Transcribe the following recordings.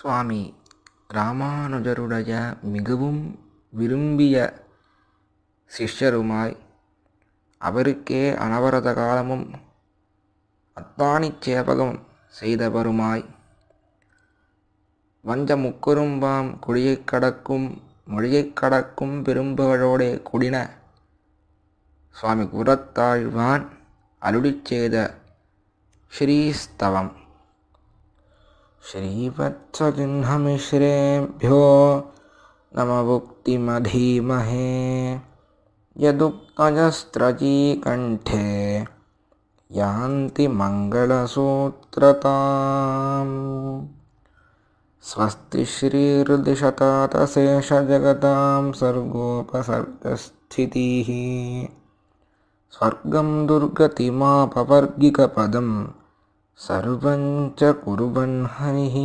சுவாமி ராமானுஜருடைய மிகவும் விரும்பிய சிஷ்யருமாய் அவருக்கே அனவரத காலமும் அத்தாணிச் சேவகம் செய்தவருமாய் வஞ்ச முக்குறும்பாம் குடியைக் கடக்கும் மொழியைக் கடக்கும் பெரும்புகழோடே கூடின சுவாமி குரத்தாழ்வான் அருளிச் செய்த ஸ்ரீஸ்தவம். श्रीवत्सचिह्नमिश्रेभ्यो नमवुक्तिमधीमहे यदुक्तयस्त्रचीकण्ठे यान्ति मङ्गलसूत्रताम्. स्वस्ति श्रीहृदिशतातशेषजगतां सर्गोपसर्गस्थितिः स्वर्गं दुर्गतिमापवर्गिकपदं सर्वं च कुर्वन् हरिः.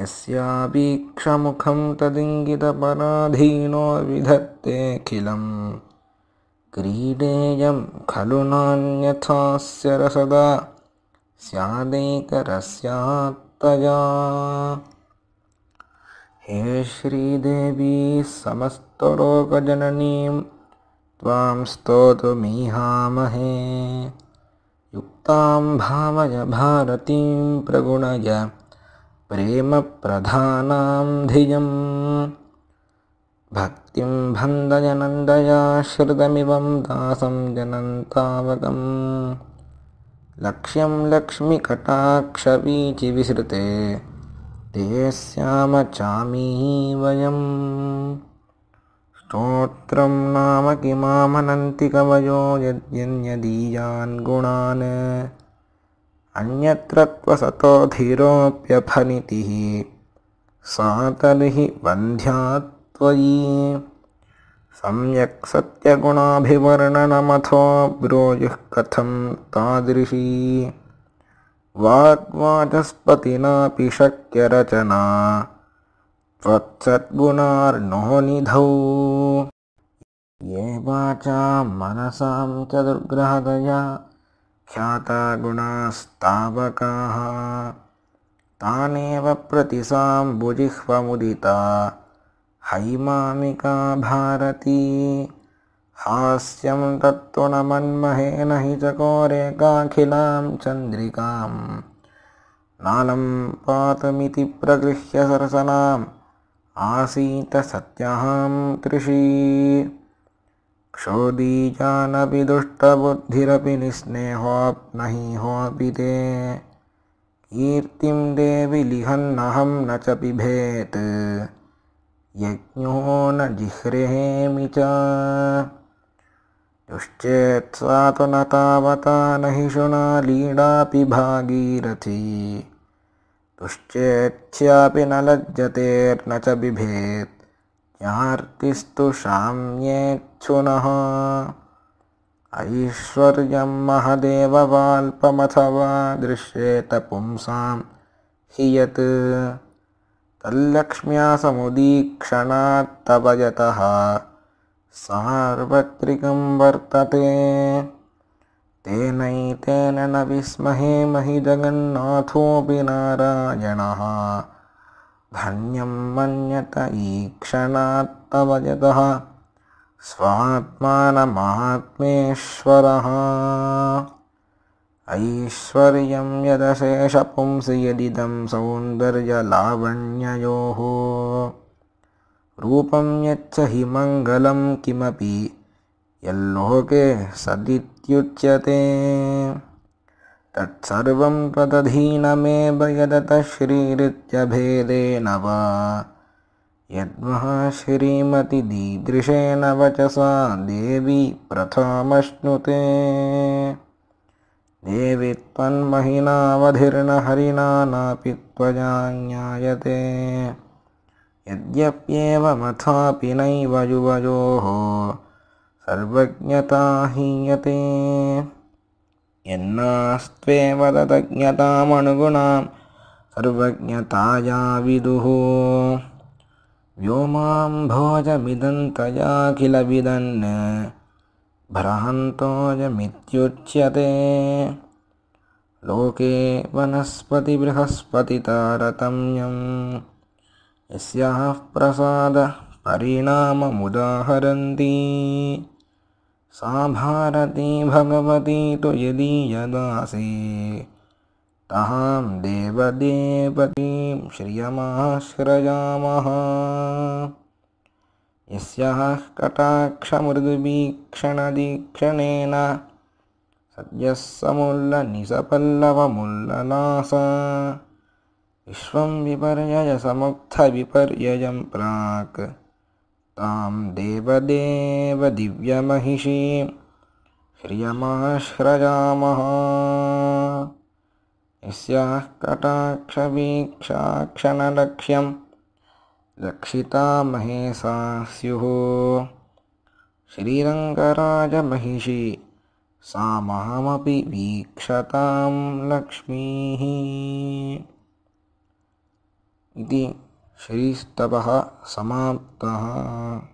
यस्याभीक्षमुखं तदिङ्गितपराधीनो विधत्तेऽखिलं क्रीडेयं खलु नान्यथास्य रसदा स्यादेकरस्यात्तया. हे श्रीदेवी समस्तलोकजननीं त्वां स्तोतुमीहामहे. युक्तां भावय भारतीं प्रगुणय प्रेमप्रधानां धियं. भक्तिं भन्दय नन्दयाश्रितमिवं दासं जनन्तावकं. लक्ष्यं लक्ष्मीकटाक्षवीचिविसृते ते स्याम चामीः वयम्. स्तोत्रं नाम किमामनन्ति कवयो यद्यन्यदीयान् गुणान्. अन्यत्र त्वसतो धीरोऽप्यफनितिः सा तर्हि वन्ध्या त्वयि. सम्यक् सत्यगुणाभिवर्णनमथो ब्रूयुः कथं तादृशी. वाग्वाचस्पतिनापि शक्यरचना त्वत्सद्गुणार्णो निधौ. ये वाचां मनसां च दुर्ग्रहतया ख्याता गुणास्तावकाः तानेव प्रतिसाम्बुजिह्वमुदिता हैमामिका भारती. हास्यं तत्तु न मन्महे न हि चकोरेकाखिलां चन्द्रिकां. नालं पातमिति प्रगृह्य सरसनाम् आसीत सत्यां तृषी. क्षोदीजानपि दुष्टबुद्धिरपि निस्नेहोऽप्नहिहोऽपि ते. कीर्तिं देवि लिहन्नहं न च बिभेत् यज्ञो न जिह्रेमि च. दुश्चेत्सा तु न तावता न हि शुना लीडापि भागीरथी. दुश्चेत्स्यापि न लज्जतेर्न च बिभेत् ज्ञार्तिस्तु शाम्येच्छुनः. ऐश्वर्यं महदेववाल्पमथवा दृश्येत पुंसां हि यत् तल्लक्ष्म्या समुदीक्षणात्तव यतः सार्वत्रिकं वर्तते. तेनैतेन न विस्महेम हि जगन्नाथोऽपि नारायणः. धन्यं मन्यत ईक्षणात्तव यतः स्वात्मानमात्मेश्वरः. ऐश्वर्यं यदशेषपुंसि यदिदं सौन्दर्यलावण्ययोः. रूपं यच्च हि मङ्गलं किमपि यल्लोके सदित्युच्यते. तत्सर्वं त्वदधीनमेव यदतः श्रीरित्यभेदेन वा. यद्वः श्रीमतिदीदृशेन वचसा देवी प्रथमश्नुते. देवि त्वन्महिनावधिर्न हरिणा नापि त्वया ज्ञायते. यद्यप्येवमथापि नैव युवयोः सर्वज्ञता हीयते. यन्नास्त्वेव तदज्ञतामनुगुणां सर्वज्ञताया विदुः. व्योमां भोजमिदन्तयाखिलविदन् भ्रान्तोऽयमित्युच्यते. लोके वनस्पतिबृहस्पतितारतम्यं यस्याः प्रसादपरिणाममुदाहरन्ति सा भारती भगवती तु यदीयदासे तां देवदेवतीं श्रियमाश्रयामः। यस्याः कटाक्षमृदुवीक्षणदीक्षणेन सद्यः समुल्लनिसपल्लवमुल्ललासा विश्वं विपर्ययसमुत्थविपर्ययं प्राक् तां देवदेवदिव्यमहिषीं श्रियमाश्रयामः। यस्याः कटाक्षवीक्षाक्षणलक्ष्यं लक्षिता महेशा स्युः श्रीरङ्गराजमहिषी सा मामपि वीक्षतां लक्ष्मीः। इति श्रीस्तवः समाप्तः।